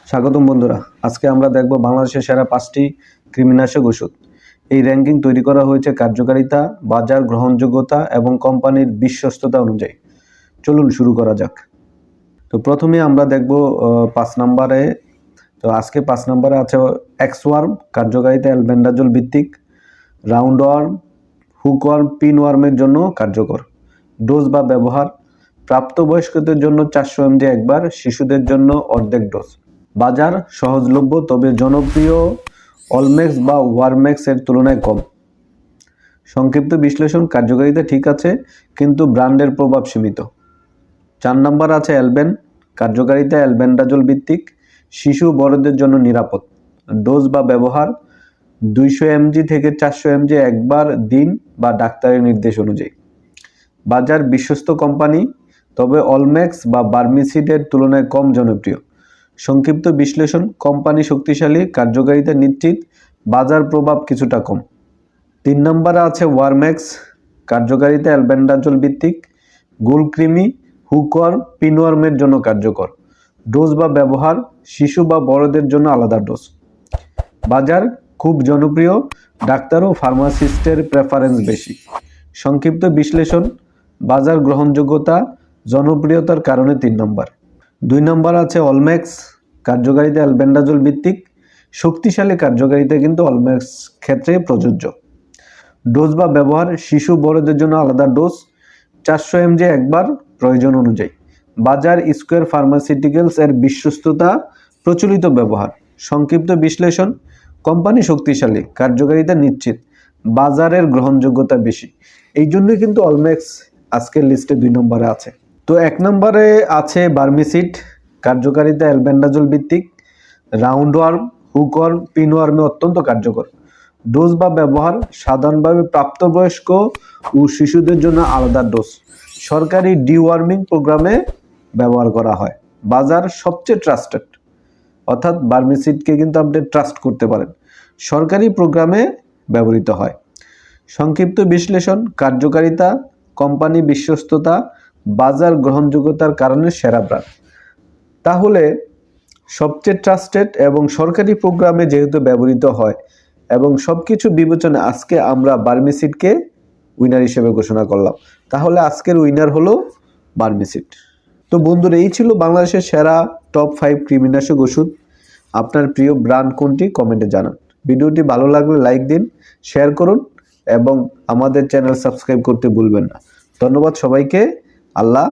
স্বাগতম বন্ধুরা, আজকে আমরা দেখব বাংলাদেশের সেরা 5টি কৃমিনাশক ওষুধ। এই র্যাঙ্কিং তৈরি করা হয়েছে কার্যকারিতা, বাজার গ্রহণযোগ্যতা এবং কোম্পানির বিশ্বস্ততা অনুযায়ী। চলুন শুরু করা যাক। তো প্রথমে আমরা দেখব 5 নম্বরে। তো আজকে 5 নম্বরে আছে এক্সওয়ার্ম, কার্যকারিতা অ্যালবেন্ডাজোল ভিত্তিক। রাউন্ডওয়ার্ম, হুকওয়ার্ম, পিনওয়ার্মের জন্য কার্যকর। ডোজ বা ব্যবহার: প্রাপ্তবয়স্কদের জন্য 400 mg একবার, শিশুদের জন্য অর্ধেক ডোজ। বাজার সহজলভ্য তবে জনপ্রিয় অলম্যাক্স বা ওয়ারম্যাক্স এর তুলনায় কম। সংক্ষিপ্ত বিশ্লেষণ: কার্যকারিতা ঠিক আছে কিন্তু ব্র্যান্ডের প্রভাব সীমিত। 4 নম্বর আছে অ্যালবেন, কার্যকারিতা অ্যালবেন্ডাজোল ভিত্তিক, শিশু বড়দের জন্য নিরাপদ। ডোজ বা ব্যবহার: 200 mg থেকে 400 mg একবার দিন বা ডাক্তারের নির্দেশ অনুযায়ী। বাজার বিশ্বস্ত কোম্পানি তবে অলম্যাক্স বা বার্মিসিডের তুলনায় কম জনপ্রিয়। সংক্ষিপ্ত বিশ্লেষণ: কোম্পানি শক্তিশালী, কার্যকারিতা নিশ্চিত, বাজার প্রভাব কিছুটা কম। 3 নম্বরে আছে ওয়ারম্যাক্স, কার্যকারিতা অ্যালবেন্ডাজোল ভিত্তিক, গোলক্রিমি, হুকওয়ার্ম, পিনওয়ার্মের জন্য কার্যকর। ডোজ বা ব্যবহার: শিশু বা বড়দের জন্য আলাদা ডোজ। বাজার খুব জনপ্রিয়, ডাক্তার ও ফার্মাসিস্টের প্রেফারেন্স বেশি। সংক্ষিপ্ত বিশ্লেষণ: বাজার গ্রহণযোগ্যতা, জনপ্রিয়তার কারণে 3 নম্বর। 2 নম্বর আছে অলম্যাক্স, কার্যকারিতা অ্যালবেন্ডাজোল ভিত্তিক, শক্তিশালী কার্যকারিতা কিন্তু অলম্যাক্স ক্ষেত্রে প্রযোজ্য। ডোজ বা ব্যবহার: শিশু বড়দের জন্য আলাদা ডোজ, 400 mg একবার প্রয়োজন অনুযায়ী। বাজার স্কোয়ার ফার্মাসিউটিক্যালস এর বিশ্বস্ততা, প্রচলিত ব্যবহার। সংক্ষিপ্ত বিশ্লেষণ: কোম্পানি শক্তিশালী, কার্যকারিতা নিশ্চিত, বাজারের গ্রহণযোগ্যতা বেশি। এই জন্যই কিন্তু অলম্যাক্স আজকের লিস্টে 2 নম্বরে আছে। তো 1 নম্বরে আছে বার্মিসিড, কার্যকারিতা অ্যালবেন্ডাজোল ভিত্তিক, রাউন্ডওয়ার্ম, হুকওয়ার্ম, পিনওয়ার্মে অত্যন্ত কার্যকর। ডোজ বা ব্যবহার: সাধারণভাবে প্রাপ্তবয়স্ক ও শিশুদের জন্য আলাদা ডোজ। সরকারি ডিওয়ার্মিং প্রোগ্রামে ব্যবহার করা হয়। বাজার সবচেয়ে ট্রাস্টেড, অর্থাৎ বার্মিসিডকে কিন্তু আপনি ট্রাস্ট করতে পারেন, সরকারি প্রোগ্রামে ব্যবহৃত হয়। সংক্ষিপ্ত বিশ্লেষণ: কার্যকারিতা, কোম্পানি বিশ্বস্ততা, বাজার গ্রহণযোগ্যতার কারণে সেরা ব্র্যান্ড। তাহলে সবচেয়ে ট্রাস্টেড এবং সরকারি প্রোগ্রামে যেহেতু ব্যবহৃত হয় এবং সবকিছু বিবেচনা আজকে আমরা বার্মিসিডকে উইনার হিসেবে ঘোষণা করলাম। তাহলে আজকের উইনার হলো বার্মিসিড। তো বন্ধুরা, এই ছিল বাংলাদেশের সেরা টপ 5 কৃমিনাশক ওষুধ। আপনার প্রিয় ব্র্যান্ড কোনটি কমেন্টে জানান। ভিডিওটি ভালো লাগলে লাইক দিন, শেয়ার করুন এবং আমাদের চ্যানেল সাবস্ক্রাইব করতে ভুলবেন না। ধন্যবাদ সবাইকে। আল্লাহ